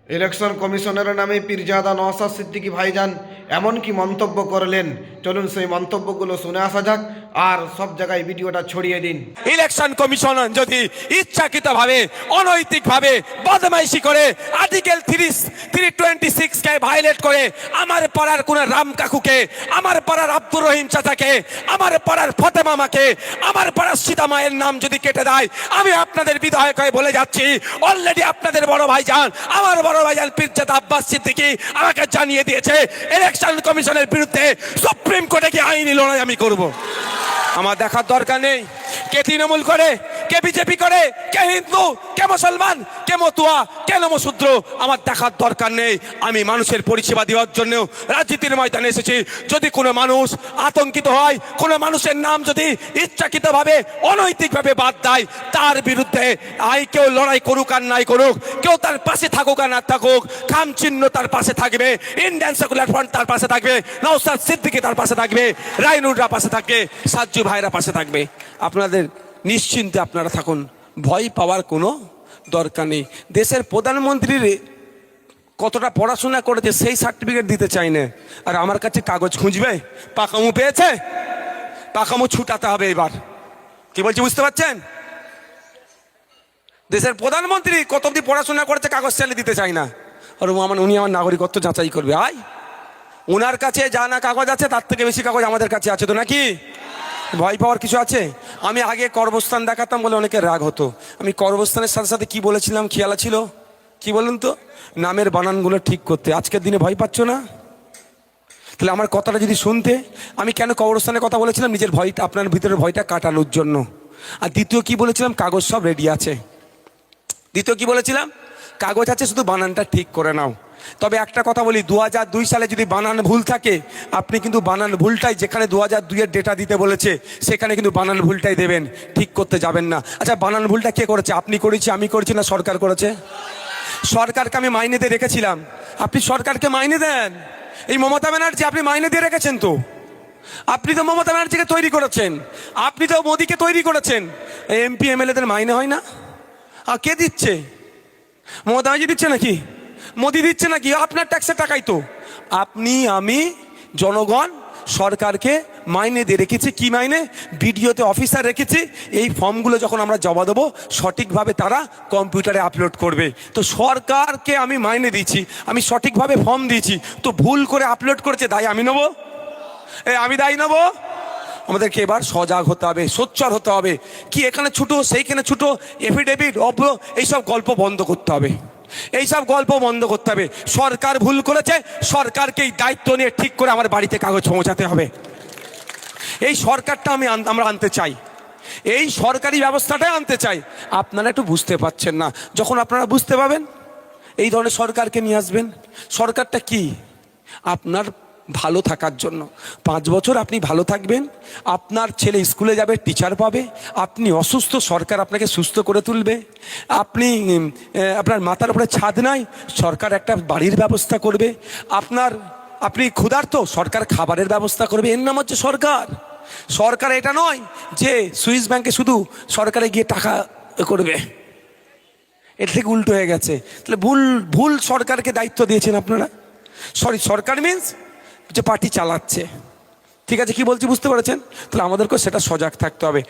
Election কমিশনের নামে পীরজাদা নওশাদ সিদ্দিকী ভাইজান এমন কি মন্তব্য করলেন, চলুন সেই মন্তব্যগুলো শুনে আসা যাক আর সব জায়গায় ভিডিওটা ছড়িয়ে দিন। ইলেকশন কমিশন যদি ইচ্ছাকৃতভাবে অনৈতিকভাবে বদমাইশি করে আর্টিকেল 326 কে ভায়োলেট করে আমার পাড়ার কোন রাম কাকুকে, আমার পাড়ার আব্দুর রহিম চাচাকে, আমার পাড়ার ফতেমা মাকে, আমার পাড়ার সীতা মায়ের নাম যদি কেটে দেয়, আমি আপনাদের বিধায়ক হয়ে বলে যাচ্ছি, অলরেডি আপনাদের বড় ভাইজান, আমার বড় ভাইজান পীরজাদা আব্বাস সিদ্দিকী আমাকে জানিয়ে দিয়েছে ইলেকশন কমিশনের বিরুদ্ধে সুপ্রিম কোর্টে গিয়ে আইনি লড়াই আমি করব। আমার দেখার দরকার নেই কে তৃণমূল করে, কে বিজেপি করে, কে হিন্দু, কে মুসলমান, কে মতুয়া, কে নমশূদ্র, আমার দেখার দরকার নেই। আমি মানুষের পরিষেবা দেওয়ার জন্য রাজনীতির ময়দানে এসেছি। যদি কোনো মানুষ আতঙ্কিত হয়, কোনো মানুষের নাম যদি ইচ্ছাকৃতভাবে অনৈতিকভাবে বাদ দেয়, তার বিরুদ্ধে কেউ লড়াই করুক আর নাই করুক, কেউ তার পাশে থাকুক আর না থাকুক, খাম চিহ্ন তার পাশে থাকবে, ইন্ডিয়ান সেকুলার ফ্রন্ট তার পাশে থাকবে, নওশাদ সিদ্দিকী তার পাশে থাকবে, রাইনুররা পাশে থাকবে, সাজ্জু ভাইরা পাশে থাকবে। আপনাদের নিশ্চিন্তে আপনারা থাকুন, ভয় পাওয়ার কোনো দরকার নেই। দেশের প্রধানমন্ত্রীর কতটা পড়াশোনা করেছে সেই সার্টিফিকেট দিতে চাই না, আর আমার কাছে কাগজ খুঁজবে। পাকামো পেয়েছে, পাকামো ছুটাতে হবে। এবার কি বলছি বুঝতে পারছেন? দেশের প্রধানমন্ত্রী কত অব্দি পড়াশোনা করেছে কাগজ চালিয়ে দিতে চাই না, আর উনি আমার নাগরিকত্ব যাচাই করবে। ওনার কাছে যা না কাগজ আছে তার থেকে বেশি কাগজ আমাদের কাছে আছে তো, নাকি? ভয় পাওয়ার কিছু আছে? আমি আগে কর্মস্থান দেখাতাম বলে অনেকের রাগ হতো। আমি কর্মস্থানের সাথে সাথে কি বলেছিলাম খেয়াল ছিল? কি বলুন তো? নামের বানানগুলো ঠিক করতে। আজকের দিনে ভয় পাচ্ছ না? তাহলে আমার কথাটা যদি শুনতে, আমি কেন কবরস্থানের কথা বলেছিলাম? নিজের ভয়টা, আপনার ভিতরের ভয়টা কাটানোর জন্য। আর দ্বিতীয় কি বলেছিলাম? কাগজ সব রেডি আছে। দ্বিতীয় কি বলেছিলাম? কাগজ আছে, শুধু বানানটা ঠিক করে নাও। তবে একটা কথা বলি, 2002 সালে যদি বানান ভুল থাকে, আপনি কিন্তু বানান ভুলটাই, যেখানে 2002-এর ডেটা দিতে বলেছে সেখানে কিন্তু বানান ভুলটাই দেবেন, ঠিক করতে যাবেন না। আচ্ছা, বানান ভুলটা কে করেছে? আপনি করেছি, আমি করেছি, না সরকার করেছে? সরকারকে আমি মাইনে দিয়ে রেখেছিলাম। আপনি সরকারকে মাইনে দেন। এই মমতা ব্যানার্জি আপনি মাইনে দিয়ে রেখেছেন তো? আপনি তো মমতা ব্যানার্জিকে তৈরি করেছেন, আপনি তো মোদিকে তৈরি করেছেন। এমপি এমএলএদের মাইনে হয় না? আর কে দিচ্ছে? মমতা ব্যানার্জি দিচ্ছে নাকি? মোদি দিচ্ছে নাকি? আপনার ট্যাক্সের টাকাই তো। আপনি, আমি, জনগণ সরকারকে মাইনে দিয়ে রেখেছি। কি মাইনে? ভিডিওতে অফিসার রেখেছি। এই ফর্মগুলো যখন আমরা জমা দেবো, সঠিকভাবে তারা কম্পিউটারে আপলোড করবে। তো সরকারকে আমি মাইনে দিয়েছি, আমি সঠিকভাবে ফর্ম দিয়েছি, তো ভুল করে আপলোড করেছে, দায় আমি নেবো? আমি দায়ী নেবো? আমাদেরকে এবার সজাগ হতে হবে, সোচ্চার হতে হবে। কি এখানে ছুটো, সেইখানে ছুটো, এফিডেভিট অব্র, এইসব গল্প বন্ধ করতে হবে। এইসব গল্প বন্ধ করতে হবে। সরকার ভুল করেছে, সরকারকেই দায়িত্ব নিয়ে ঠিক করে আমার বাড়িতে কাগজ পৌঁছাতে হবে। এই সরকারটা আমরা আনতে চাই, এই সরকারি ব্যবস্থাটাই আনতে চাই। আপনারা একটু বুঝতে পারছেন না। যখন আপনারা বুঝতে পারবেন, এই ধরনের সরকারকে নিয়ে আসবেন। সরকারটা কি? আপনার ভালো থাকার জন্য। 5 বছর আপনি ভালো থাকবেন, আপনার ছেলে স্কুলে যাবে, টিচার পাবে, আপনি অসুস্থ, সরকার আপনাকে সুস্থ করে তুলবে। আপনার মাথার উপরে ছাদ নাই, সরকার একটা বাড়ির ব্যবস্থা করবে। আপনি ক্ষুধার্ত, সরকার খাবারের ব্যবস্থা করবে। এর নাম হচ্ছে সরকার। সরকার এটা নয় যে সুইস ব্যাংকে শুধু সরকারে গিয়ে টাকা করবে। এর থেকে উল্টো হয়ে গেছে। তাহলে ভুল সরকারকে দায়িত্ব দিয়েছেন আপনারা। সরকার মিন্স যে পার্টি চালাচ্ছে। ঠিক আছে, কি বলছি বুঝতে পেরেছেন? তাহলে আমাদেরকে সেটা সজাগ থাকতে হবে।